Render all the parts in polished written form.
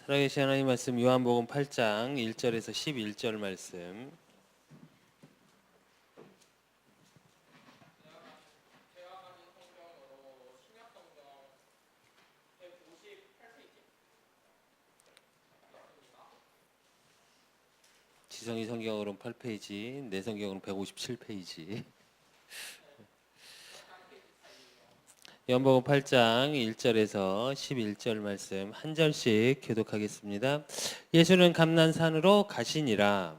살아계신 하나님 말씀 요한복음 8장 1절에서 11절 말씀. 지성이 성경으로는 8페이지, 내 성경으로는 157페이지. 요한복음 8장 1절에서 11절 말씀 한 절씩 교독하겠습니다. 예수는 감난산으로 가시니라.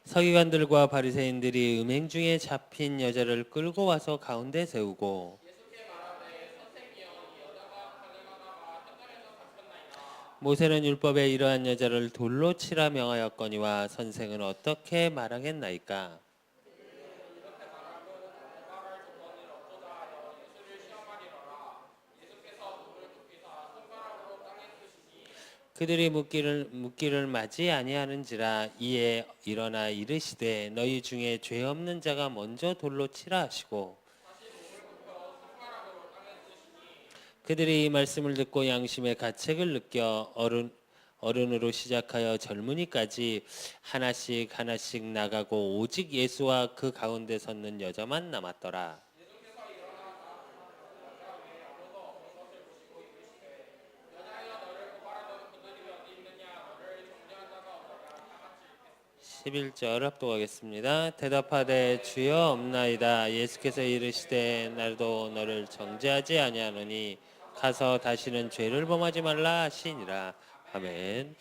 서기관들과 바리새인들이 음행 중에 잡힌 여자를 끌고 와서 가운데 세우고 모세는 율법에 이러한 여자를 돌로 치라 명하였거니와 선생은 어떻게 말하겠나이까? 그들이 묻기를 맞이 아니하는지라. 이에 일어나 이르시되 너희 중에 죄 없는 자가 먼저 돌로 치라 하시고 그들이 이 말씀을 듣고 양심의 가책을 느껴 어른으로 시작하여 젊은이까지 하나씩 나가고 오직 예수와 그 가운데 섰는 여자만 남았더라. 11절 합독하겠습니다. 대답하되 주여 없나이다. 예수께서 이르시되 나도 너를 정죄하지 아니하노니 가서 다시는 죄를 범하지 말라 하시니라. 아멘.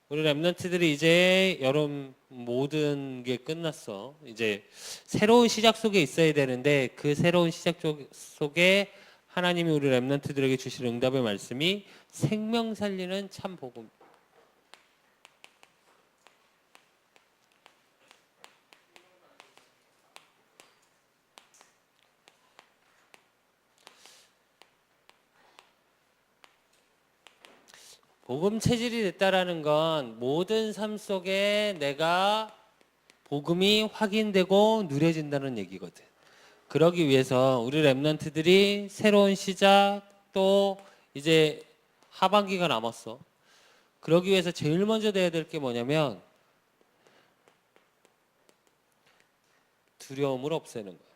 우리 렘넌트들이 이제 여름 모든 게 끝났어. 이제 새로운 시작 속에 있어야 되는데 그 새로운 시작 속에 하나님이 우리 렘넌트들에게 주실 응답의 말씀이 생명 살리는 참 복음. 복음 체질이 됐다라는 건 모든 삶 속에 내가 복음이 확인되고 누려진다는 얘기거든. 그러기 위해서 우리 렘넌트들이 새로운 시작 또 이제 하반기가 남았어. 그러기 위해서 제일 먼저 돼야 될 게 뭐냐면 두려움을 없애는 거야.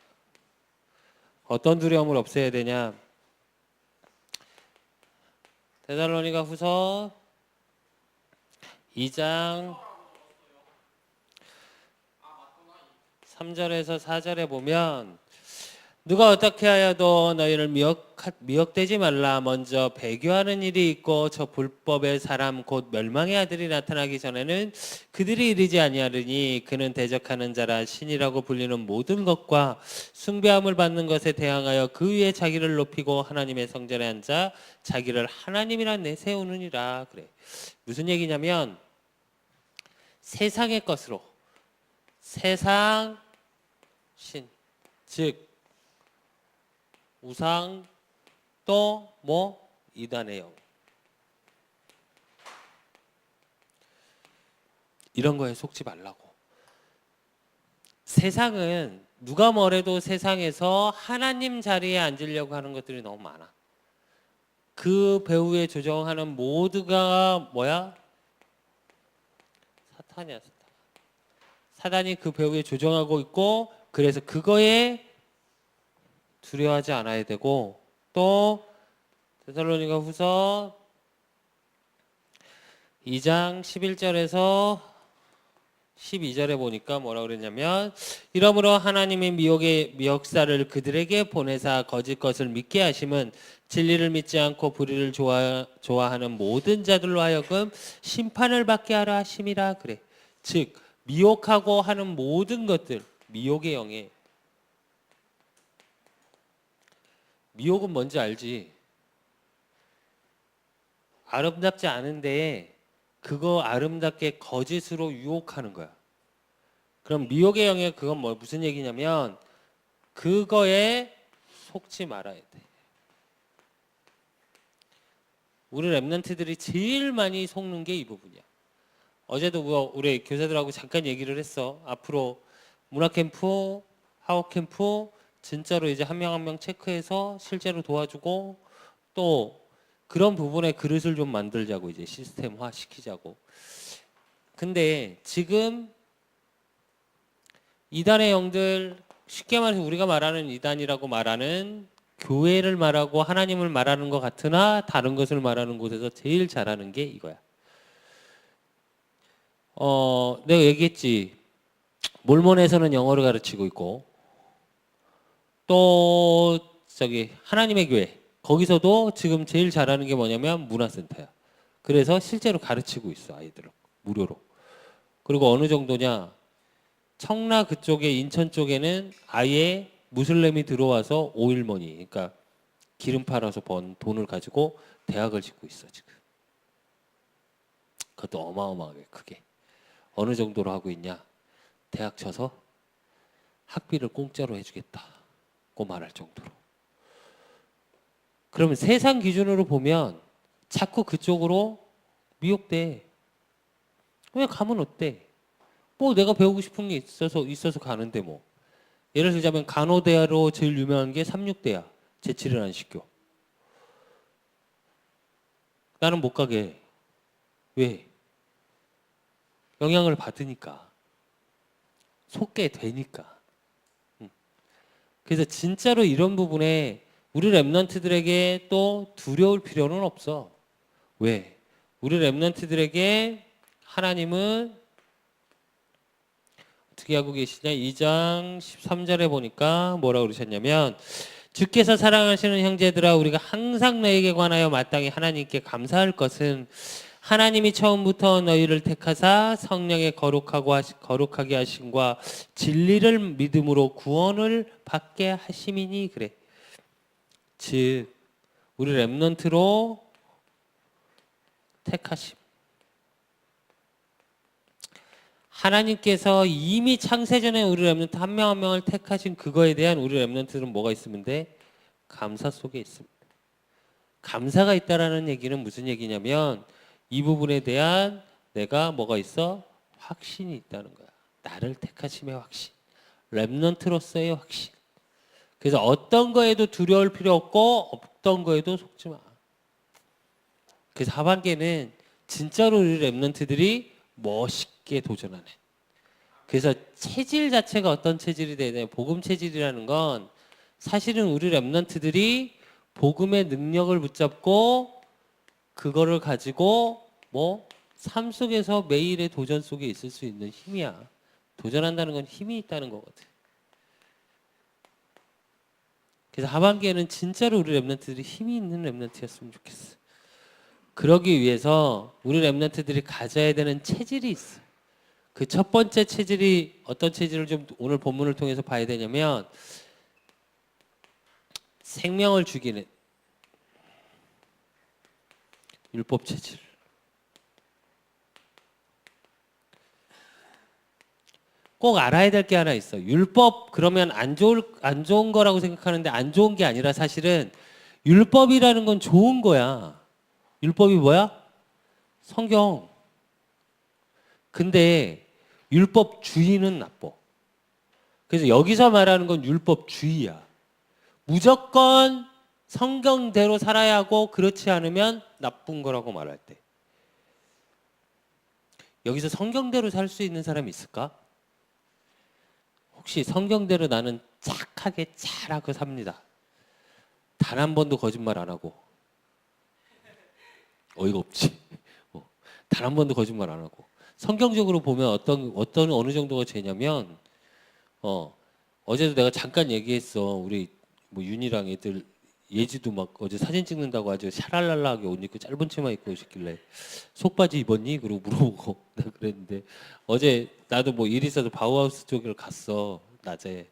어떤 두려움을 없애야 되냐? 데살로니가 후서 2장 3절에서 4절에 보면 누가 어떻게 하여도 너희를 미혹되지 말라. 먼저 배교하는 일이 있고 저 불법의 사람 곧 멸망의 아들이 나타나기 전에는 그들이 이르지 아니하리니 그는 대적하는 자라. 신이라고 불리는 모든 것과 숭배함을 받는 것에 대항하여 그 위에 자기를 높이고 하나님의 성전에 앉아 자기를 하나님이라 내세우느니라. 그래. 무슨 얘기냐면 세상의 것으로 세상 신 즉 우상 또 뭐 이단의 영 이런 거에 속지 말라고. 세상은 누가 뭐래도 세상에서 하나님 자리에 앉으려고 하는 것들이 너무 많아. 그 배후에 조정하는 모두가 뭐야? 사탄이야. 사단이 그 배후에 조정하고 있고 그래서 그거에 두려워하지 않아야 되고 또 데살로니가 후서 2장 11절에서 12절에 보니까 뭐라 그랬냐면 이러므로 하나님의 미혹의 미혹사를 그들에게 보내사 거짓 것을 믿게 하심은 진리를 믿지 않고 불의를 좋아하는 모든 자들로 하여금 심판을 받게 하라 하심이라. 그래. 즉 미혹하고 하는 모든 것들 미혹의 영에 미혹은 뭔지 알지? 아름답지 않은데 그거 아름답게 거짓으로 유혹하는 거야. 그럼 미혹의 영에 그건 무슨 얘기냐면 그거에 속지 말아야 돼. 우리 렘넌트들이 제일 많이 속는 게 이 부분이야. 어제도 우리 교사들하고 잠깐 얘기를 했어. 앞으로 문화캠프, 하우캠프, 진짜로 이제 한 명 한 명 체크해서 실제로 도와주고 또 그런 부분에 그릇을 좀 만들자고 이제 시스템화 시키자고. 근데 지금 이단의 영들 쉽게 말해서 우리가 말하는 이단이라고 말하는 교회를 말하고 하나님을 말하는 것 같으나 다른 것을 말하는 곳에서 제일 잘하는 게 이거야. 내가 얘기했지. 몰몬에서는 영어를 가르치고 있고 또 저기 하나님의 교회 거기서도 지금 제일 잘하는 게 뭐냐면 문화센터야. 그래서 실제로 가르치고 있어 아이들을 무료로. 그리고 어느 정도냐? 청라 그쪽에 인천 쪽에는 아예 무슬림이 들어와서 오일머니 그러니까 기름 팔아서 번 돈을 가지고 대학을 짓고 있어 지금. 그것도 어마어마하게 크게. 어느 정도로 하고 있냐? 대학 쳐서 학비를 공짜로 해주겠다고 말할 정도로. 그러면 세상 기준으로 보면 자꾸 그쪽으로 미혹돼. 왜 가면 어때? 뭐 내가 배우고 싶은 게 있어서 가는데 뭐. 예를 들자면 간호대로 제일 유명한 게 삼육대야. 제치를 안 시켜. 나는 못 가게 해. 왜? 영향을 받으니까. 속게 되니까. 그래서 진짜로 이런 부분에 우리 랩런트들에게 또 두려울 필요는 없어. 왜? 우리 랩런트들에게 하나님은 어떻게 하고 계시냐? 2장 13절에 보니까 뭐라고 그러셨냐면 주께서 사랑하시는 형제들아 우리가 항상 너에게 관하여 마땅히 하나님께 감사할 것은 하나님이 처음부터 너희를 택하사 성령에 거룩하게 하심과 진리를 믿음으로 구원을 받게 하심이니 그래. 즉 우리 랩런트로 택하심. 하나님께서 이미 창세전에 우리 랩런트 한 명 한 명을 택하신 그거에 대한 우리 랩런트들은 뭐가 있으면 돼? 감사 속에 있습니다. 감사가 있다라는 얘기는 무슨 얘기냐면 이 부분에 대한 내가 뭐가 있어? 확신이 있다는 거야. 나를 택하심의 확신. 랩런트로서의 확신. 그래서 어떤 거에도 두려울 필요 없고 없던 거에도 속지 마. 그래서 하반기에는 진짜로 우리 랩런트들이 멋있게 도전하네. 그래서 체질 자체가 어떤 체질이 되냐? 복음 체질이라는 건 사실은 우리 랩런트들이 복음의 능력을 붙잡고 그거를 가지고 뭐 삶 속에서 매일의 도전 속에 있을 수 있는 힘이야. 도전한다는 건 힘이 있다는 거거든. 그래서 하반기에는 진짜로 우리 랩런트들이 힘이 있는 랩런트였으면 좋겠어. 그러기 위해서 우리 랩런트들이 가져야 되는 체질이 있어. 그 첫 번째 체질이 어떤 체질을 좀 오늘 본문을 통해서 봐야 되냐면 생명을 죽이는 율법 체질. 꼭 알아야 될 게 하나 있어. 율법 그러면 안 좋은 거라고 생각하는데 안 좋은 게 아니라 사실은 율법이라는 건 좋은 거야. 율법이 뭐야? 성경. 근데 율법주의는 나빠. 그래서 여기서 말하는 건 율법주의야. 무조건 성경대로 살아야 하고 그렇지 않으면 나쁜 거라고 말할 때. 여기서 성경대로 살 수 있는 사람이 있을까? 혹시 성경대로 나는 착하게 잘하고 삽니다. 단 한 번도 거짓말 안 하고. 어이가 없지. 단 한 번도 거짓말 안 하고. 성경적으로 보면 어떤 어느 정도가 죄냐면 어제도 내가 잠깐 얘기했어. 우리 뭐 윤이랑 애들 예지도 막 어제 사진 찍는다고 아주 샤랄랄라하게 옷 입고 짧은 치마 입고 오셨길래 속바지 입었니? 그러고 물어보고 내가 그랬는데 어제 나도 뭐 일 있어서 바우하우스 쪽을 갔어 낮에.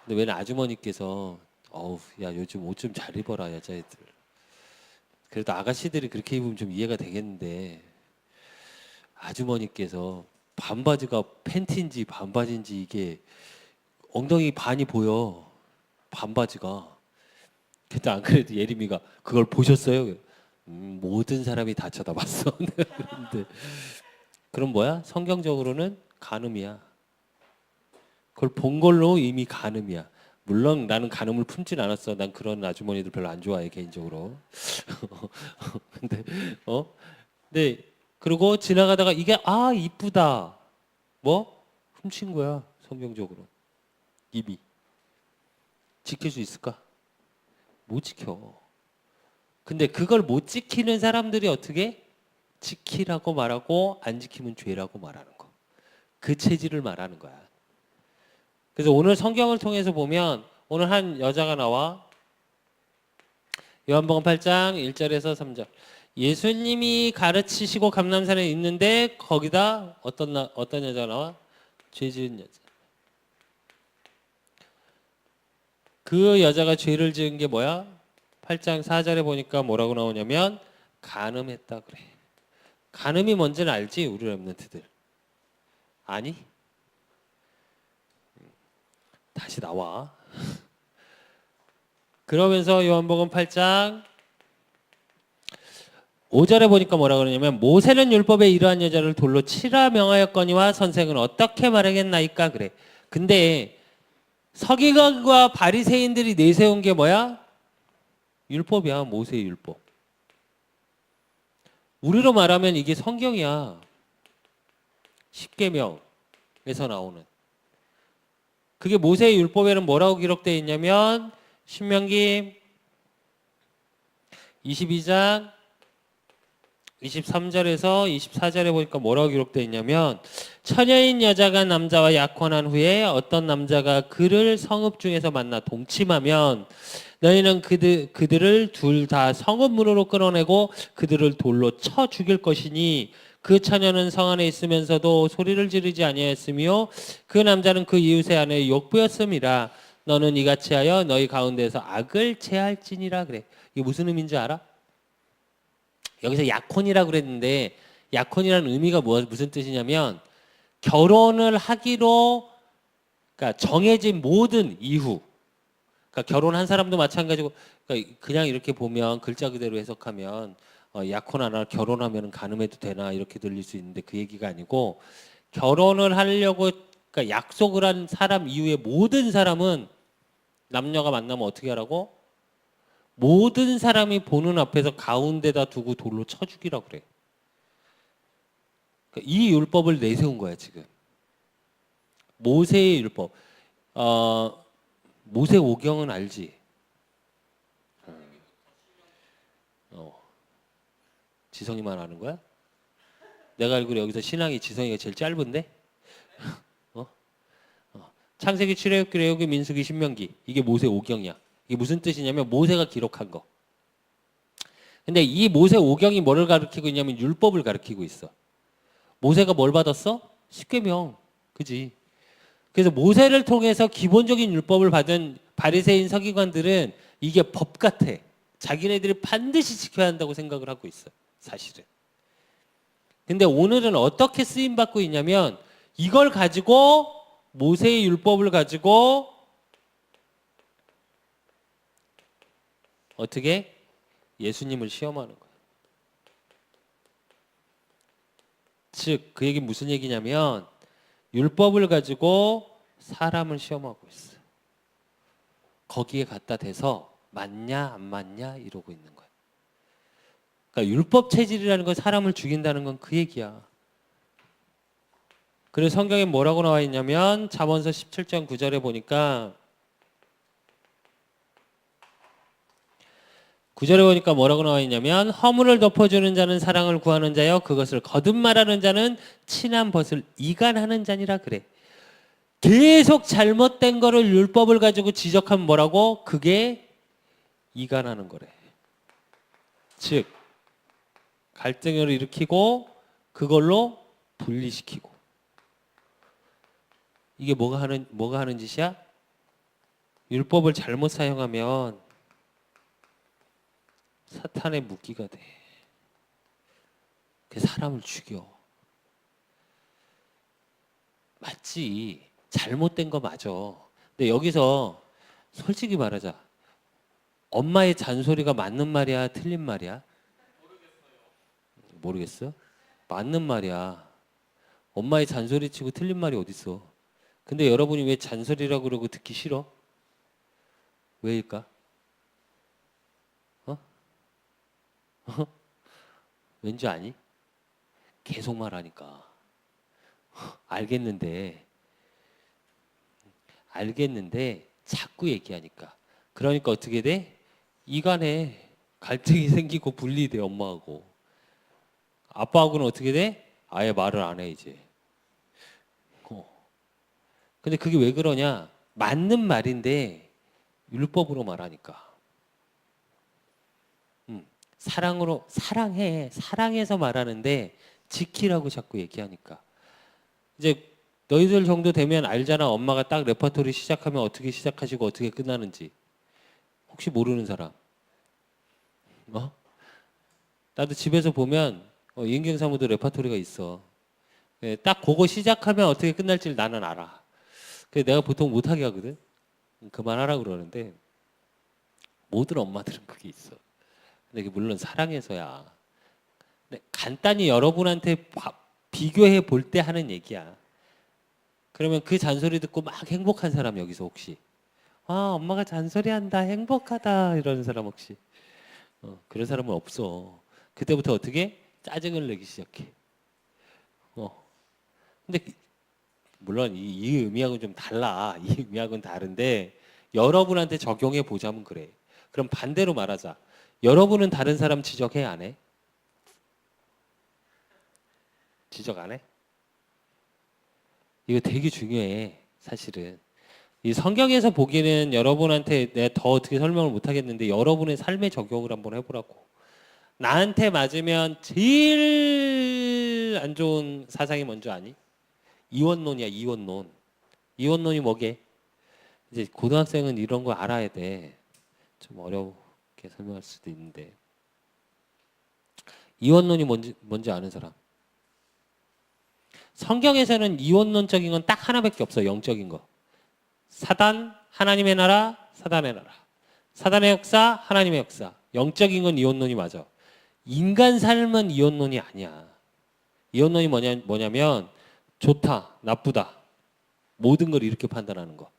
근데 웬 아주머니께서 어우 야 요즘 옷 좀 잘 입어라 여자애들. 그래도 아가씨들이 그렇게 입으면 좀 이해가 되겠는데 아주머니께서 반바지가 팬티인지 반바지인지 이게 엉덩이 반이 보여. 반바지가. 근데 안 그래도 예림이가 그걸 보셨어요? 모든 사람이 다 쳐다봤어. 그런데 그럼 뭐야? 성경적으로는 간음이야. 그걸 본 걸로 이미 간음이야. 물론 나는 간음을 품진 않았어. 난 그런 아주머니들 별로 안 좋아해 개인적으로. 근데 근데 그리고 지나가다가 이게 이쁘다. 뭐 훔친 거야 성경적으로. 이미 지킬 수 있을까? 못 지켜. 근데 그걸 못 지키는 사람들이 어떻게 지키라고 말하고 안 지키면 죄라고 말하는 거. 그 체질을 말하는 거야. 그래서 오늘 성경을 통해서 보면 오늘 한 여자가 나와 요한복음 8장 1절에서 3절. 예수님이 가르치시고 감람산에 있는데 거기다 어떤 여자가 나와? 죄 지은 여자. 그 여자가 죄를 지은 게 뭐야? 8장 4절에 보니까 뭐라고 나오냐면 간음했다 그래. 간음이 뭔지는 알지? 우리 랩런트들. 아니? 다시 나와. 그러면서 요한복음 8장 5절에 보니까 뭐라 그러냐면 모세는 율법에 이러한 여자를 돌로 치라 명하였거니와 선생은 어떻게 말하겠나이까 그래. 근데 서기관과 바리새인들이 내세운 게 뭐야? 율법이야. 모세의 율법. 우리로 말하면 이게 성경이야. 십계명에서 나오는. 그게 모세의 율법에는 뭐라고 기록되어 있냐면 신명기 22장 23절에서 24절에 보니까 뭐라고 기록되어 있냐면 처녀인 여자가 남자와 약혼한 후에 어떤 남자가 그를 성읍 중에서 만나 동침하면 너희는 그들을 둘 다 성읍 문으로 끌어내고 그들을 돌로 쳐 죽일 것이니 그 처녀는 성 안에 있으면서도 소리를 지르지 아니하였으며 그 남자는 그 이웃의 아내의 욕부였음이라. 너는 이같이 하여 너희 가운데서 악을 제할지니라 그래. 이게 무슨 의미인지 알아? 여기서 약혼이라고 그랬는데 약혼이라는 의미가 무슨 뜻이냐면 결혼을 하기로 그러니까 정해진 모든 이후 그러니까 결혼한 사람도 마찬가지고 그러니까 그냥 이렇게 보면 글자 그대로 해석하면 약혼 안 하고 결혼하면 간음해도 되나 이렇게 들릴 수 있는데 그 얘기가 아니고 결혼을 하려고 그러니까 약속을 한 사람 이후에 모든 사람은 남녀가 만나면 어떻게 하라고? 모든 사람이 보는 앞에서 가운데다 두고 돌로 쳐 죽이라고 그래. 그러니까 이 율법을 내세운 거야 지금. 모세의 율법. 모세 오경은 알지? 지성이만 아는 거야? 내가 알기로 여기서 신앙이 지성이가 제일 짧은데? 창세기, 출애굽기, 레위기, 민수기, 신명기 이게 모세 오경이야. 이게 무슨 뜻이냐면 모세가 기록한 거. 근데 이 모세 오경이 뭐를 가르치고 있냐면 율법을 가르치고 있어. 모세가 뭘 받았어? 십계명. 그지? 그래서 모세를 통해서 기본적인 율법을 받은 바리새인 서기관들은 이게 법 같아. 자기네들이 반드시 지켜야 한다고 생각을 하고 있어. 사실은. 근데 오늘은 어떻게 쓰임 받고 있냐면 이걸 가지고 모세의 율법을 가지고 어떻게 예수님을 시험하는 거야. 즉, 그 얘기 무슨 얘기냐면 율법을 가지고 사람을 시험하고 있어. 거기에 갖다 대서 맞냐 안 맞냐 이러고 있는 거야. 그러니까 율법 체질이라는 건 사람을 죽인다는 건 그 얘기야. 그래서 성경에 뭐라고 나와 있냐면 잠언서 17장 9절에 보니까 9절에 보니까 뭐라고 나와 있냐면 허물을 덮어주는 자는 사랑을 구하는 자여 그것을 거듭말하는 자는 친한 벗을 이간하는 자니라 그래. 계속 잘못된 거를 율법을 가지고 지적하면 뭐라고? 그게 이간하는 거래. 즉 갈등을 일으키고 그걸로 분리시키고. 이게 뭐가 하는 짓이야? 율법을 잘못 사용하면 사탄의 무기가 돼. 그 사람을 죽여. 맞지. 잘못된 거 맞아. 근데 여기서 솔직히 말하자. 엄마의 잔소리가 맞는 말이야? 틀린 말이야? 모르겠어? 맞는 말이야. 엄마의 잔소리 치고 틀린 말이 어딨어. 근데 여러분이 왜 잔소리라고 그러고 듣기 싫어? 왜일까? 어? 왠지 아니? 계속 말하니까. 알겠는데 자꾸 얘기하니까. 그러니까 어떻게 돼? 이간에 갈등이 생기고 분리돼, 엄마하고. 아빠하고는 어떻게 돼? 아예 말을 안 해, 이제. 근데 그게 왜 그러냐? 맞는 말인데 율법으로 말하니까. 사랑해서 말하는데 지키라고 자꾸 얘기하니까. 이제 너희들 정도 되면 알잖아. 엄마가 딱 레퍼토리 시작하면 어떻게 시작하시고 어떻게 끝나는지. 혹시 모르는 사람? 어? 나도 집에서 보면 인경사무도 레퍼토리가 있어. 예, 딱 그거 시작하면 어떻게 끝날지를 나는 알아. 그래서 내가 보통 못하게 하거든. 그만하라고 그러는데 모든 엄마들은 그게 있어. 근데 이게 물론 사랑해서야. 근데 간단히 여러분한테 비교해 볼 때 하는 얘기야. 그러면 그 잔소리 듣고 막 행복한 사람 여기서 혹시 엄마가 잔소리한다 행복하다 이러는 사람 혹시 그런 사람은 없어. 그때부터 어떻게 짜증을 내기 시작해. 근데 물론 이 의미하고는 좀 달라. 이 의미하고는 다른데 여러분한테 적용해 보자면 그래. 그럼 반대로 말하자. 여러분은 다른 사람 지적해 안 해? 지적 안 해? 이거 되게 중요해. 사실은. 이 성경에서 보기에는 여러분한테 내가 더 어떻게 설명을 못 하겠는데 여러분의 삶에 적용을 한번 해보라고. 나한테 맞으면 제일 안 좋은 사상이 뭔지 아니? 이원론이야, 이원론. 이원론이 뭐게? 이제 고등학생은 이런 거 알아야 돼. 좀 어렵게 설명할 수도 있는데. 이원론이 뭔지 아는 사람? 성경에서는 이원론적인 건 딱 하나밖에 없어. 영적인 거. 사단, 하나님의 나라, 사단의 나라. 사단의 역사, 하나님의 역사. 영적인 건 이원론이 맞아. 인간 삶은 이원론이 아니야. 이원론이 뭐냐면 좋다, 나쁘다. 모든 걸 이렇게 판단하는 거.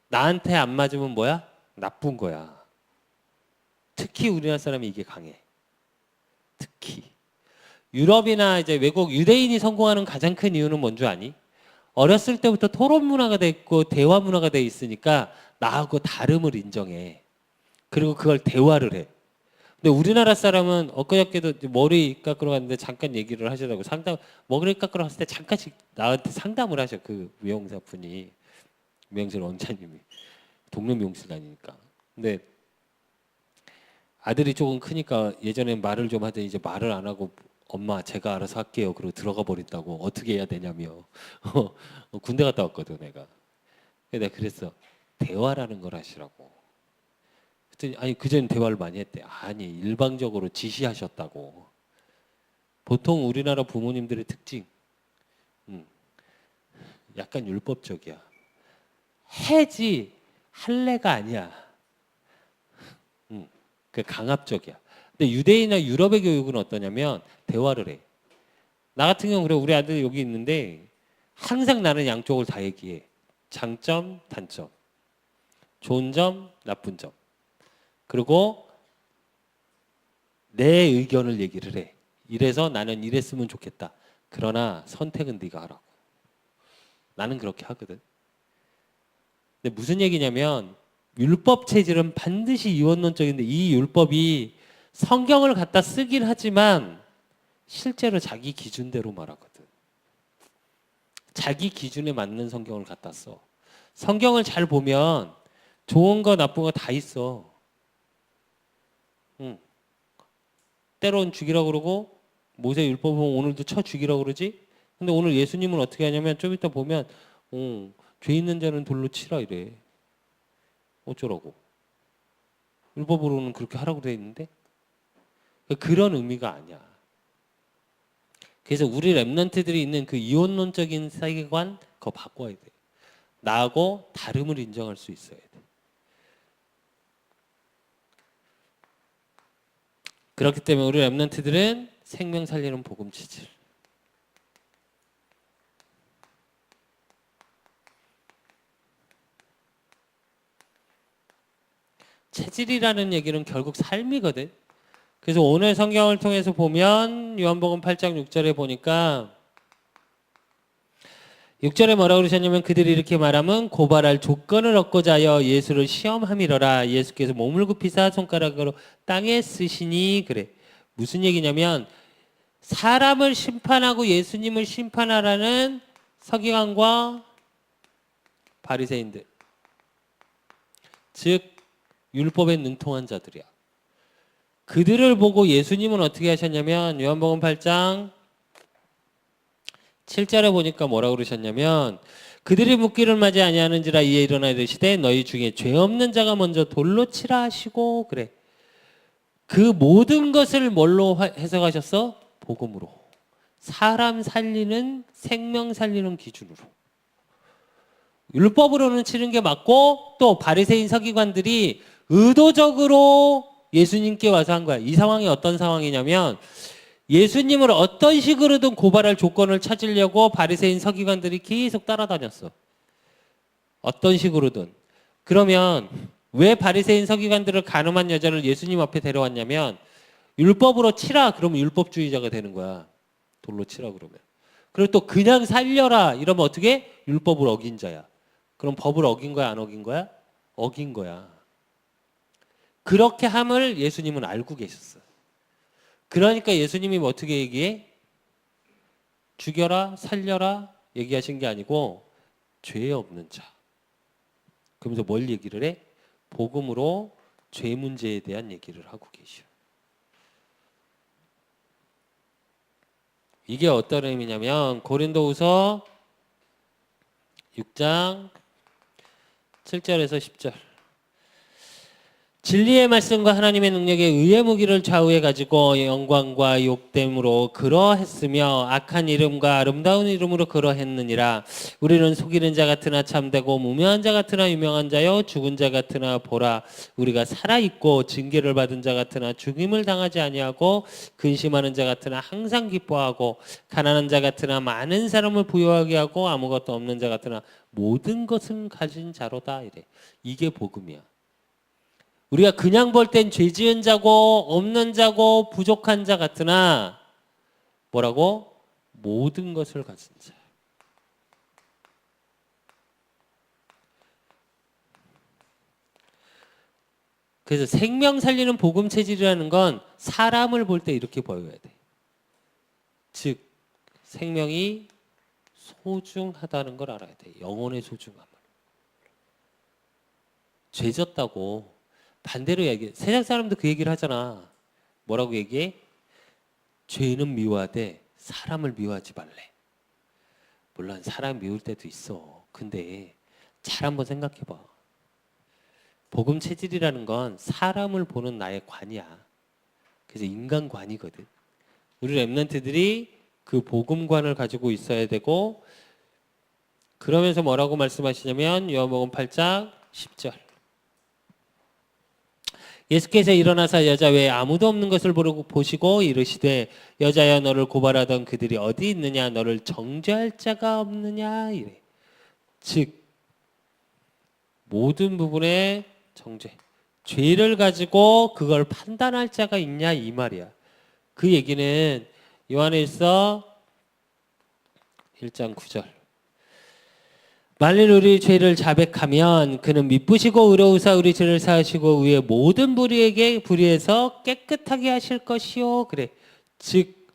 나한테 안 맞으면 뭐야? 나쁜 거야. 특히 우리나라 사람이 이게 강해. 특히. 유럽이나 이제 외국 유대인이 성공하는 가장 큰 이유는 뭔 줄 아니? 어렸을 때부터 토론 문화가 돼 있고 대화 문화가 돼 있으니까 나하고 다름을 인정해. 그리고 그걸 대화를 해. 근데 우리나라 사람은 엊그저께도 머리 깎으러 갔는데 잠깐 얘기를 하시더라고. 머리 깎으러 갔을 때 잠깐씩 나한테 상담을 하셔. 그 미용사분이. 미용실 원장님이. 동네 미용실 다니니까. 근데 아들이 조금 크니까 예전엔 말을 좀 하더니 이제 말을 안 하고 엄마 제가 알아서 할게요. 그리고 들어가 버린다고 어떻게 해야 되냐며. 군대 갔다 왔거든 내가. 내가 그랬어. 대화라는 걸 하시라고. 그랬더니 아니 그전 대화를 많이 했대. 아니 일방적으로 지시하셨다고. 보통 우리나라 부모님들의 특징 약간 율법적이야. 해지 할래가 아니야. 그 강압적이야. 근데 유대인이나 유럽의 교육은 어떠냐면 대화를 해. 나 같은 경우는 그래. 우리 아들 여기 있는데 항상 나는 양쪽을 다 얘기해. 장점, 단점. 좋은 점, 나쁜 점. 그리고 내 의견을 얘기를 해. 이래서 나는 이랬으면 좋겠다. 그러나 선택은 네가 하라고. 나는 그렇게 하거든. 근데 무슨 얘기냐면 율법 체질은 반드시 이원론적인데 이 율법이 성경을 갖다 쓰긴 하지만 실제로 자기 기준대로 말하거든. 자기 기준에 맞는 성경을 갖다 써. 성경을 잘 보면 좋은 거 나쁜 거 다 있어. 때론 죽이라고 그러고 모세 율법은 오늘도 쳐 죽이라고 그러지. 근데 오늘 예수님은 어떻게 하냐면 좀 이따 보면 죄 있는 자는 돌로 치라 이래. 어쩌라고. 율법으로는 그렇게 하라고 돼 있는데 그런 의미가 아니야. 그래서 우리 랩런트들이 있는 그 이원론적인 세계관 그거 바꿔야 돼. 나하고 다름을 인정할 수 있어야 돼. 그렇기 때문에 우리 랩런트들은 생명 살리는 복음 체질. 체질이라는 얘기는 결국 삶이거든. 그래서 오늘 성경을 통해서 보면 요한복음 8장 6절에 보니까 6절에 뭐라고 그러셨냐면 그들이 이렇게 말하면 고발할 조건을 얻고자 하여 예수를 시험함이러라. 예수께서 몸을 굽히사 손가락으로 땅에 쓰시니 그래. 무슨 얘기냐면 사람을 심판하고 예수님을 심판하라는 서기관과 바리새인들, 즉 율법에 능통한 자들이야. 그들을 보고 예수님은 어떻게 하셨냐면 요한복음 8장 7절에 보니까 뭐라고 그러셨냐면 그들이 묻기를 맞이 아니하는지라 이에 일어나 이르시되 너희 중에 죄 없는 자가 먼저 돌로 치라 하시고 그래. 그 모든 것을 뭘로 해석하셨어? 복음으로. 사람 살리는, 생명 살리는 기준으로. 율법으로는 치는 게 맞고 또 바리새인 서기관들이 의도적으로 예수님께 와서 한 거야. 이 상황이 어떤 상황이냐면 예수님을 어떤 식으로든 고발할 조건을 찾으려고 바리새인 서기관들이 계속 따라다녔어. 어떤 식으로든. 그러면 왜 바리새인 서기관들을 간음한 여자를 예수님 앞에 데려왔냐면 율법으로 치라 그러면 율법주의자가 되는 거야. 돌로 치라 그러면. 그리고 또 그냥 살려라 이러면 어떻게? 율법을 어긴 자야. 그럼 법을 어긴 거야 안 어긴 거야? 어긴 거야. 그렇게 함을 예수님은 알고 계셨어요. 그러니까 예수님이 어떻게 얘기해? 죽여라, 살려라 얘기하신 게 아니고 죄 없는 자. 그러면서 뭘 얘기를 해? 복음으로 죄 문제에 대한 얘기를 하고 계셔. 이게 어떤 의미냐면 고린도후서 6장 7절에서 10절. 진리의 말씀과 하나님의 능력에 의의 무기를 좌우해 가지고 영광과 욕됨으로 그러했으며 악한 이름과 아름다운 이름으로 그러했느니라. 우리는 속이는 자 같으나 참되고 무명한 자 같으나 유명한 자요 죽은 자 같으나 보라 우리가 살아있고 징계를 받은 자 같으나 죽임을 당하지 아니하고 근심하는 자 같으나 항상 기뻐하고 가난한 자 같으나 많은 사람을 부유하게 하고 아무것도 없는 자 같으나 모든 것은 가진 자로다 이래. 이게 복음이야. 우리가 그냥 볼 땐 죄 지은 자고 없는 자고 부족한 자 같으나 뭐라고? 모든 것을 가진 자. 그래서 생명 살리는 복음 체질이라는 건 사람을 볼 때 이렇게 보여야 돼. 즉 생명이 소중하다는 걸 알아야 돼. 영혼의 소중함을. 죄 졌다고 반대로 얘기해. 세상 사람도 그 얘기를 하잖아. 뭐라고 얘기해? 죄는 미워하되 사람을 미워하지 말래. 물론 사람 미울 때도 있어. 근데 잘 한번 생각해봐. 복음 체질이라는 건 사람을 보는 나의 관이야. 그래서 인간관이거든. 우리 렘넌트들이 그 복음관을 가지고 있어야 되고 그러면서 뭐라고 말씀하시냐면 요한복음 8장 10절. 예수께서 일어나사 여자 외에 아무도 없는 것을 보시고 이르시되 여자여 너를 고발하던 그들이 어디 있느냐 너를 정죄할 자가 없느냐 이래. 즉 모든 부분에 정죄. 죄를 가지고 그걸 판단할 자가 있냐 이 말이야. 그 얘기는 요한일서 1장 9절. 만일 우리 죄를 자백하면 그는 미쁘시고 의로우사 우리 죄를 사하시고 위에 모든 불의에서 깨끗하게 하실 것이요. 그래. 즉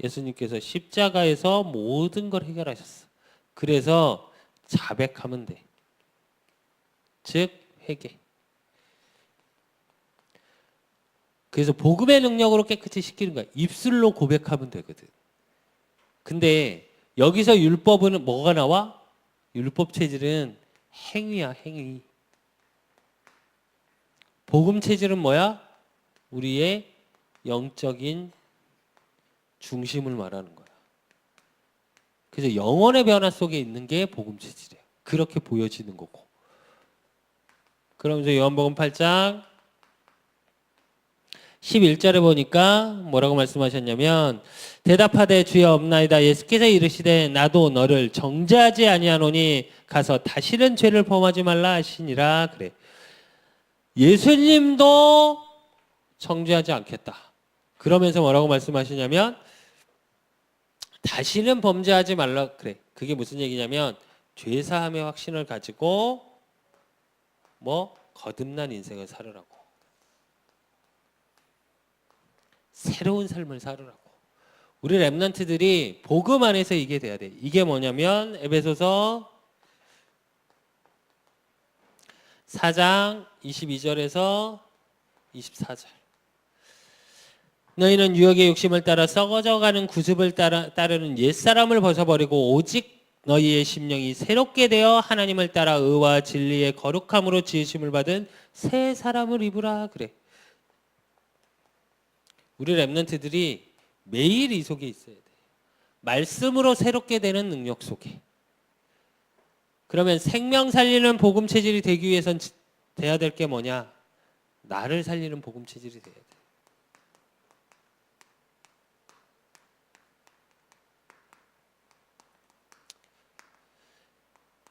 예수님께서 십자가에서 모든 걸 해결하셨어. 그래서 자백하면 돼. 즉 회개. 그래서 복음의 능력으로 깨끗이 시키는 거야. 입술로 고백하면 되거든. 근데 여기서 율법은 뭐가 나와? 율법 체질은 행위야, 행위. 복음 체질은 뭐야? 우리의 영적인 중심을 말하는 거야. 그래서 영혼의 변화 속에 있는 게 복음 체질이야. 그렇게 보여지는 거고. 그러면서 요한복음 8장 11절에 보니까 뭐라고 말씀하셨냐면 대답하되 주여 없나이다. 예수께서 이르시되 나도 너를 정죄하지 아니하노니 가서 다시는 죄를 범하지 말라 하시니라. 그래. 예수님도 정죄하지 않겠다. 그러면서 뭐라고 말씀하시냐면 다시는 범죄하지 말라 그래. 그게 무슨 얘기냐면 죄사함의 확신을 가지고 뭐 거듭난 인생을 살으라고. 새로운 삶을 살으라고. 우리 렘넌트들이 복음 안에서 이게 돼야 돼. 이게 뭐냐면 에베소서 4장 22절에서 24절. 너희는 유혹의 욕심을 따라 썩어져가는 구습을 따르는 옛사람을 벗어버리고 오직 너희의 심령이 새롭게 되어 하나님을 따라 의와 진리의 거룩함으로 지으심을 받은 새 사람을 입으라 그래. 우리 렘넌트들이 매일 이 속에 있어야 돼. 말씀으로 새롭게 되는 능력 속에. 그러면 생명 살리는 복음 체질이 되기 위해선 돼야 될 게 뭐냐? 나를 살리는 복음 체질이 돼야 돼.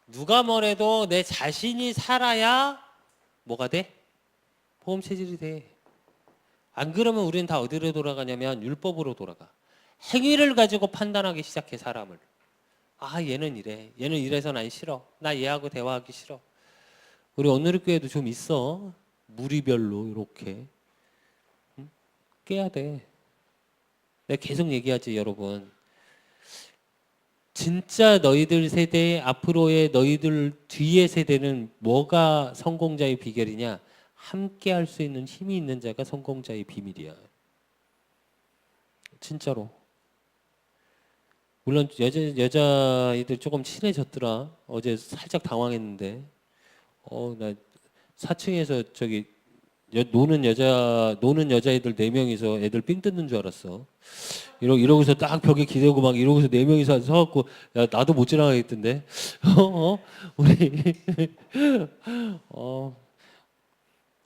누가 뭐래도 내 자신이 살아야 뭐가 돼? 복음 체질이 돼. 안 그러면 우리는 다 어디로 돌아가냐면 율법으로 돌아가. 행위를 가지고 판단하기 시작해 사람을. 아 얘는 이래. 얘는 이래서 난 싫어. 나 얘하고 대화하기 싫어. 우리 오늘의 교회도 좀 있어. 무리별로 이렇게. 깨야 돼. 내가 계속 얘기하지 여러분. 진짜 너희들 세대 앞으로의 너희들 뒤의 세대는 뭐가 성공자의 비결이냐? 함께 할 수 있는 힘이 있는 자가 성공자의 비밀이야. 진짜로. 물론 여자애들 조금 친해졌더라. 어제 살짝 당황했는데. 나 4층에서 저기 노는 여자애들 4명이서 애들 삥 뜯는 줄 알았어. 이러고서 딱 벽에 기대고 막 이러고서 4명이서 서갖고 야 나도 못 지나가겠던데. 우리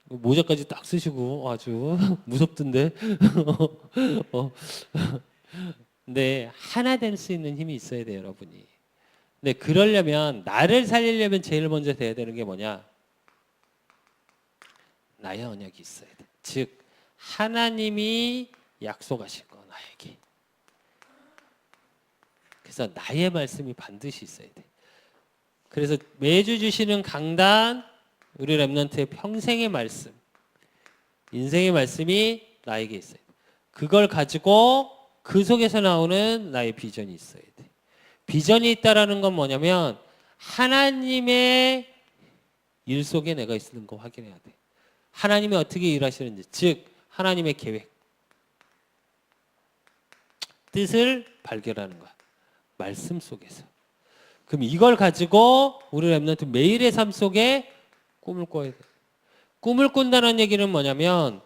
모자까지 딱 쓰시고 아주 무섭던데. 근데 하나 될 수 있는 힘이 있어야 돼요, 여러분이. 근데 그러려면 나를 살리려면 제일 먼저 돼야 되는 게 뭐냐? 나의 언약이 있어야 돼. 즉 하나님이 약속하신 거 나에게. 그래서 나의 말씀이 반드시 있어야 돼. 그래서 매주 주시는 강단, 우리 렘넌트의 평생의 말씀, 인생의 말씀이 나에게 있어야 돼. 그걸 가지고 그 속에서 나오는 나의 비전이 있어야 돼. 비전이 있다라는 건 뭐냐면 하나님의 일 속에 내가 있는 거 확인해야 돼. 하나님이 어떻게 일하시는지, 즉 하나님의 계획, 뜻을 발견하는 거야. 말씀 속에서. 그럼 이걸 가지고 우리 렘넌트 매일의 삶 속에 꿈을 꿔야 돼. 꿈을 꾼다는 얘기는 뭐냐면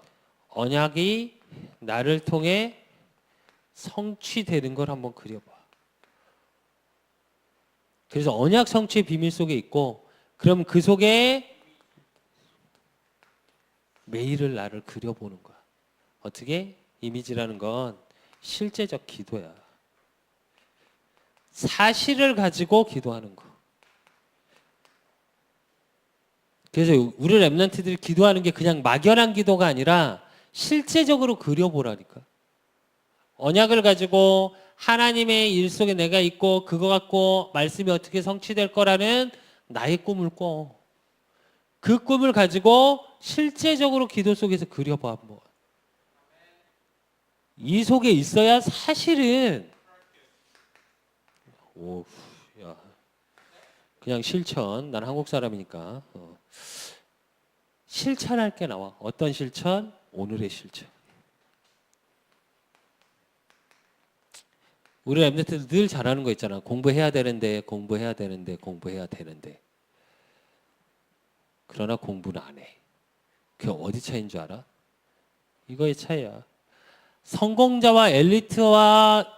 언약이 나를 통해 성취되는 걸 한번 그려봐. 그래서 언약 성취의 비밀 속에 있고, 그럼 그 속에 매일을 나를 그려보는 거야. 어떻게? 이미지라는 건 실제적 기도야. 사실을 가지고 기도하는 거. 그래서 우리 렘넌트들이 기도하는 게 그냥 막연한 기도가 아니라 실제적으로 그려보라니까. 언약을 가지고 하나님의 일 속에 내가 있고 그거 갖고 말씀이 어떻게 성취될 거라는 나의 꿈을 꿔. 그 꿈을 가지고 실제적으로 기도 속에서 그려봐 한번. 이 속에 있어야 사실은 야 그냥 실천. 난 한국 사람이니까 실천할 게 나와. 어떤 실천? 오늘의 실천. 우리 엠넷들 늘 잘하는 거 있잖아. 공부해야 되는데 공부해야 되는데 공부해야 되는데. 그러나 공부는 안 해. 그게 어디 차이인 줄 알아? 이거의 차이야. 성공자와 엘리트와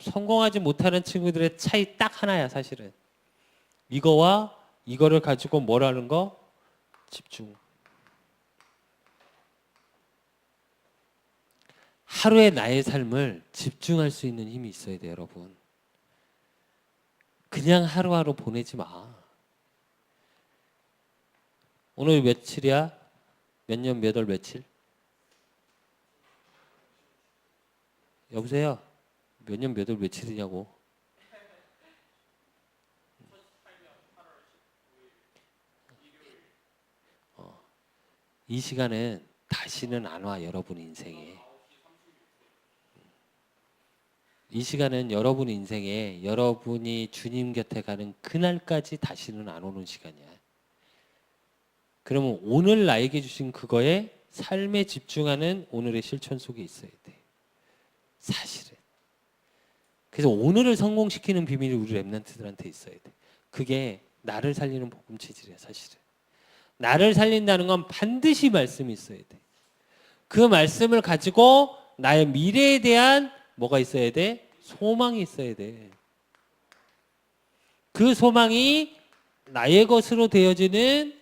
성공하지 못하는 친구들의 차이 딱 하나야 사실은. 이거와 이거를 가지고 뭘 하는 거? 집중. 하루의 나의 삶을 집중할 수 있는 힘이 있어야 돼요, 여러분. 그냥 하루하루 보내지 마. 오늘 며칠이야? 몇 년 몇 월 며칠? 여보세요? 몇 년 몇 월 며칠이냐고. 이 시간은 다시는 안 와, 여러분 인생에. 이 시간은 여러분 인생에 여러분이 주님 곁에 가는 그날까지 다시는 안 오는 시간이야. 그러면 오늘 나에게 주신 그거에 삶에 집중하는 오늘의 실천 속에 있어야 돼. 사실은. 그래서 오늘을 성공시키는 비밀이 우리 랩런트들한테 있어야 돼. 그게 나를 살리는 복음 체질이야, 사실은. 나를 살린다는 건 반드시 말씀이 있어야 돼. 그 말씀을 가지고 나의 미래에 대한 뭐가 있어야 돼? 소망이 있어야 돼. 그 소망이 나의 것으로 되어지는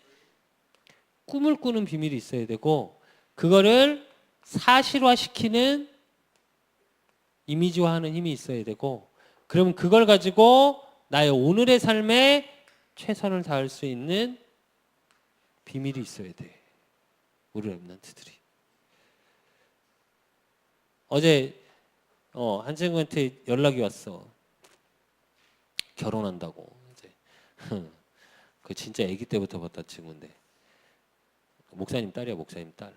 꿈을 꾸는 비밀이 있어야 되고, 그거를 사실화시키는 이미지화하는 힘이 있어야 되고, 그럼 그걸 가지고 나의 오늘의 삶에 최선을 다할 수 있는 비밀이 있어야 돼. 우리 랩런트들이. 어제 한 친구한테 연락이 왔어. 결혼한다고. 이제 그 진짜 아기 때부터 봤던 친구인데, 목사님 딸이야, 목사님 딸.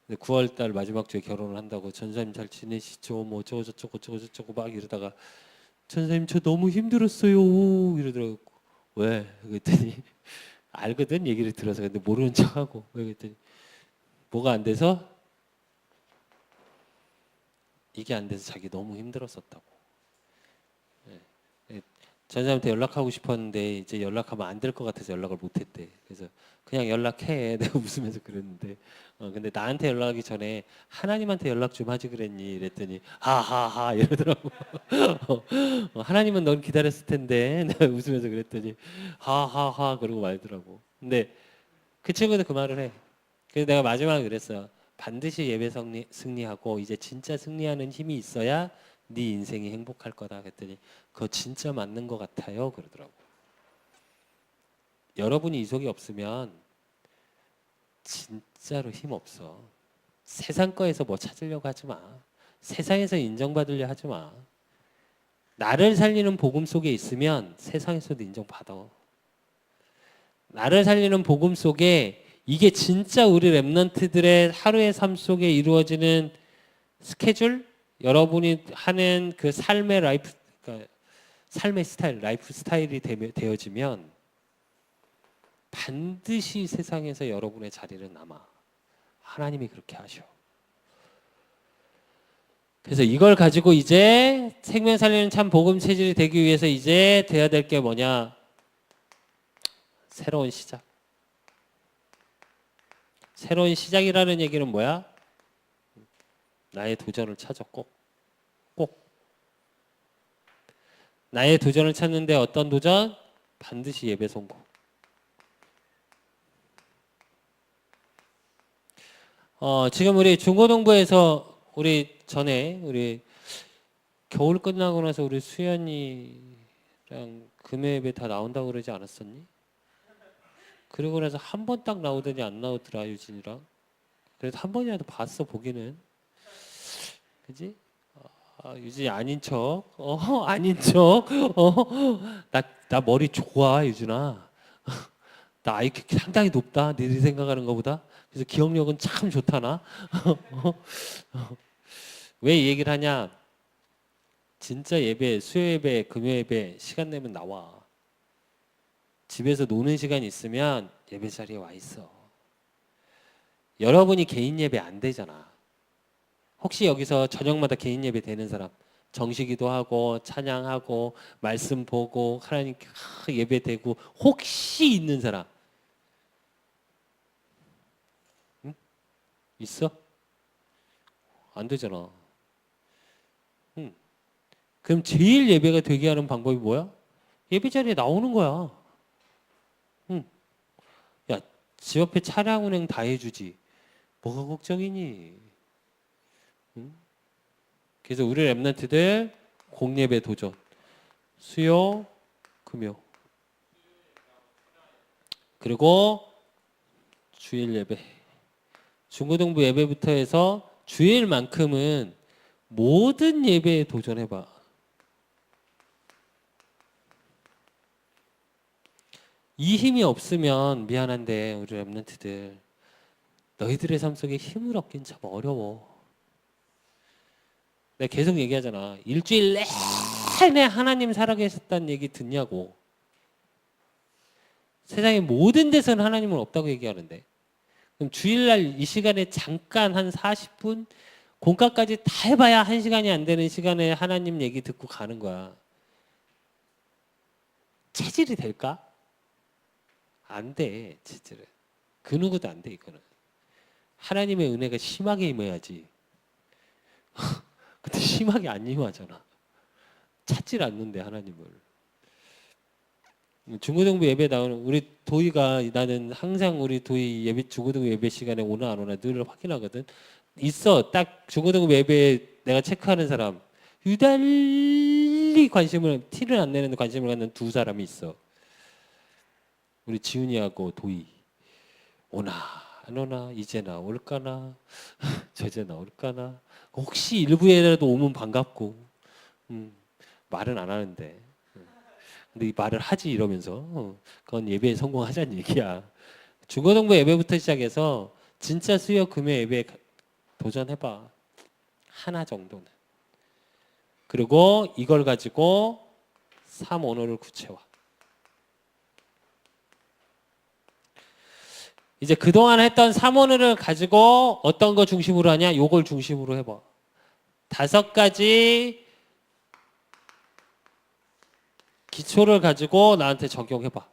근데 9월 달 마지막 주에 결혼을 한다고, 전사님 잘 지내시죠? 뭐 저쩌고 막 이러다가, 전사님 저 너무 힘들었어요 이러더라고. 왜? 그랬더니 알거든, 얘기를 들어서. 근데 모르는 척하고. 왜? 그랬더니 뭐가 안 돼서? 이게 안 돼서 자기 너무 힘들었었다고. 전사님한테 연락하고 싶었는데 이제 연락하면 안 될 것 같아서 연락을 못했대. 그래서 그냥 연락해. 내가 웃으면서 그랬는데, 근데 나한테 연락하기 전에 하나님한테 연락 좀 하지 그랬니? 이랬더니 하하하 이러더라고. 하나님은 넌 기다렸을 텐데. 내가 웃으면서 그랬더니 하하하 그러고 말더라고. 근데 그 친구도 그 말을 해. 그래서 내가 마지막에 그랬어. 반드시 예배 승리하고 이제 진짜 승리하는 힘이 있어야 네 인생이 행복할 거다. 그랬더니 그거 진짜 맞는 것 같아요. 그러더라고. 여러분이 이 속에 없으면 진짜로 힘 없어. 세상 거에서 뭐 찾으려고 하지 마. 세상에서 인정받으려 하지 마. 나를 살리는 복음 속에 있으면 세상에서도 인정받아. 나를 살리는 복음 속에, 이게 진짜 우리 랩런트들의 하루의 삶 속에 이루어지는 스케줄, 여러분이 하는 그 삶의 라이프, 그러니까 삶의 스타일, 라이프 스타일이 되어지면 반드시 세상에서 여러분의 자리는 남아. 하나님이 그렇게 하셔. 그래서 이걸 가지고 이제 생명 살리는 참 복음 체질이 되기 위해서 이제 돼야 될 게 뭐냐? 새로운 시작. 새로운 시작이라는 얘기는 뭐야? 나의 도전을 찾아. 꼭 나의 도전을 찾는데, 어떤 도전? 반드시 예배 성공. 지금 우리 중고등부에서 우리 겨울 끝나고 나서 우리 수연이랑 금요 예배 다 나온다고 그러지 않았었니? 그러고 나서 한 번 딱 나오더니 안 나오더라, 유진이랑. 그래도 한 번이라도 봤어, 보기는. 그지? 유진이 아닌 척. 아닌 척. 나 머리 좋아, 유진아. 나 IQ 상당히 높다, 너희들이 생각하는 것보다. 그래서 기억력은 참 좋다, 나. 왜 이 얘기를 하냐? 진짜 예배, 수요 예배, 금요 예배 시간 내면 나와. 집에서 노는 시간이 있으면 예배 자리에 와 있어. 여러분이 개인 예배 안 되잖아. 혹시 여기서 저녁마다 개인 예배 되는 사람, 정식기도 하고 찬양하고 말씀 보고 하나님께 예배 되고 혹시 있는 사람 응? 있어? 안 되잖아. 응. 그럼 제일 예배가 되게 하는 방법이 뭐야? 예배 자리에 나오는 거야. 응. 야, 집 앞에 차량 운행 다 해주지. 뭐가 걱정이니? 응? 그래서 우리 랩런트들 공예배 도전. 수요, 금요. 그리고 주일 예배. 중고등부 예배부터 해서 주일만큼은 모든 예배에 도전해봐. 이 힘이 없으면 미안한데 우리 랩런트들 너희들의 삶 속에 힘을 얻긴 참 어려워. 내가 계속 얘기하잖아. 일주일 내내 하나님 살아계셨다는 얘기 듣냐고. 세상의 모든 데서는 하나님은 없다고 얘기하는데, 그럼 주일날 이 시간에 잠깐 한 40분 공과까지 다 해봐야 1시간이 안 되는 시간에 하나님 얘기 듣고 가는 거야. 체질이 될까? 안 돼. 체질은 그 누구도 안 돼. 이거는 하나님의 은혜가 심하게 임해야지. 근데 심하게 안 임하잖아. 찾질 않는데 하나님을. 중고등부 예배 나오는 우리 도희가, 나는 항상 우리 도희 예배, 중고등부 예배 시간에 오나 안 오나 늘 확인하거든. 있어. 딱 중고등부 예배에 내가 체크하는 사람, 유달리 티를 안 내는 관심을 갖는 두 사람이 있어. 우리 지훈이하고 도희. 오나 안 오나, 이제 나올까나, 저제 나올까나. 혹시 일부에라도 오면 반갑고, 말은 안 하는데. 근데 이 말을 하지 이러면서, 그건 예배에 성공하자는 얘기야. 중고등부 예배부터 시작해서 진짜 수요 금요 예배에 도전해봐. 하나 정도는. 그리고 이걸 가지고 3언어를 구체화. 이제 그동안 했던 3언어를 가지고 어떤 거 중심으로 하냐? 요걸 중심으로 해봐. 5가지 기초를 가지고 나한테 적용해봐.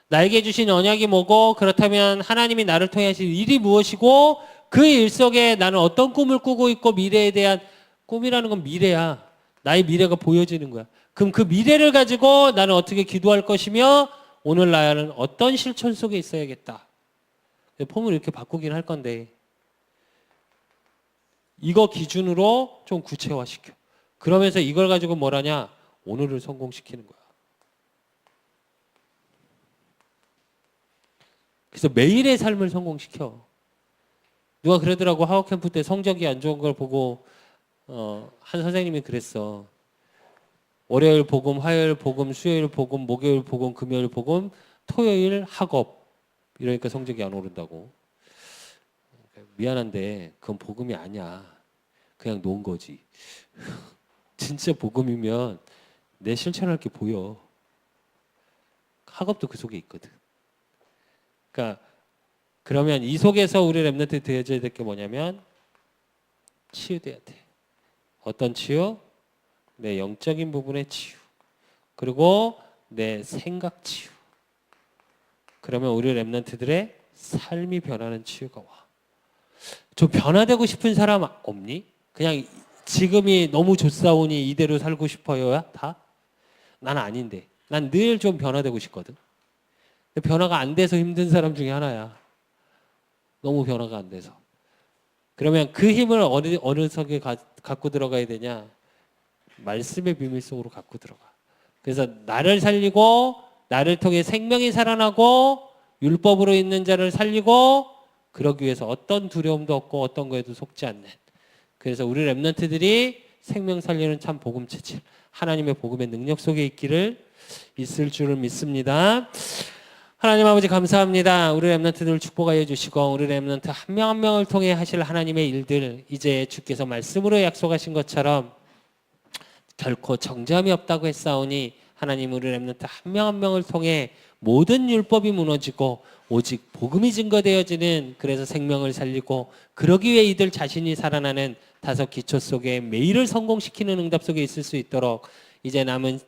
나에게 주신 언약이 뭐고, 그렇다면 하나님이 나를 통해 하실 일이 무엇이고, 그 일 속에 나는 어떤 꿈을 꾸고 있고, 미래에 대한, 꿈이라는 건 미래야. 나의 미래가 보여지는 거야. 그럼 그 미래를 가지고 나는 어떻게 기도할 것이며, 오늘 나는 어떤 실천 속에 있어야겠다. 폼을 이렇게 바꾸긴 할 건데, 이거 기준으로 좀 구체화시켜. 그러면서 이걸 가지고 뭘 하냐? 오늘을 성공시키는 거야. 그래서 매일의 삶을 성공시켜. 누가 그러더라고. 하우캠프 때 성적이 안 좋은 걸 보고 한 선생님이 그랬어. 월요일 복음, 화요일 복음, 수요일 복음, 목요일 복음, 금요일 복음, 토요일 학업. 이러니까 성적이 안 오른다고. 미안한데 그건 복음이 아니야. 그냥 놓은 거지. 진짜 복음이면 내 실천할 게 보여. 학업도 그 속에 있거든. 그러니까 그러면 이 속에서 우리 랩런트 되어져야 될 게 뭐냐면 치유돼야 돼. 어떤 치유? 내 영적인 부분의 치유. 그리고 내 생각 치유. 그러면 우리 랩런트들의 삶이 변하는 치유가 와. 좀 변화되고 싶은 사람 없니? 그냥 지금이 너무 좋사오니 이대로 살고 싶어요야 다? 난 아닌데. 난 늘 좀 변화되고 싶거든. 변화가 안 돼서 힘든 사람 중에 하나야. 너무 변화가 안 돼서. 그러면 그 힘을 어느 속에 갖고 들어가야 되냐? 말씀의 비밀 속으로 갖고 들어가. 그래서 나를 살리고, 나를 통해 생명이 살아나고, 율법으로 있는 자를 살리고, 그러기 위해서 어떤 두려움도 없고 어떤 거에도 속지 않는. 그래서 우리 랩런트들이 생명 살리는 참 복음 체질, 하나님의 복음의 능력 속에 있을 줄을 믿습니다. 하나님 아버지 감사합니다. 우리 랩런트들 축복하여 주시고, 우리 랩런트 한 명 한 명을 통해 하실 하나님의 일들, 이제 주께서 말씀으로 약속하신 것처럼 결코 정죄함이 없다고 했사오니, 하나님 우리 랩런트 한 명 한 명을 통해 모든 율법이 무너지고 오직 복음이 증거되어지는, 그래서 생명을 살리고 그러기 위해 이들 자신이 살아나는 5 기초 속에 매일을 성공시키는 응답 속에 있을 수 있도록, 이제 남은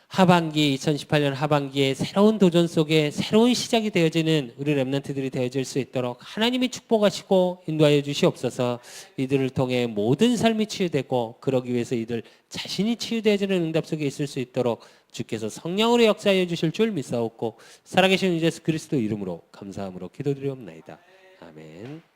하반기 2018년 하반기에 새로운 도전 속에 새로운 시작이 되어지는 우리 랩런트들이 되어질 수 있도록 하나님이 축복하시고 인도하여 주시옵소서. 이들을 통해 모든 삶이 치유되고 그러기 위해서 이들 자신이 치유되어지는 응답 속에 있을 수 있도록 주께서 성령으로 역사하여 주실 줄 믿사옵고, 살아계신 예수 그리스도 이름으로 감사함으로 기도드리옵나이다. 아멘.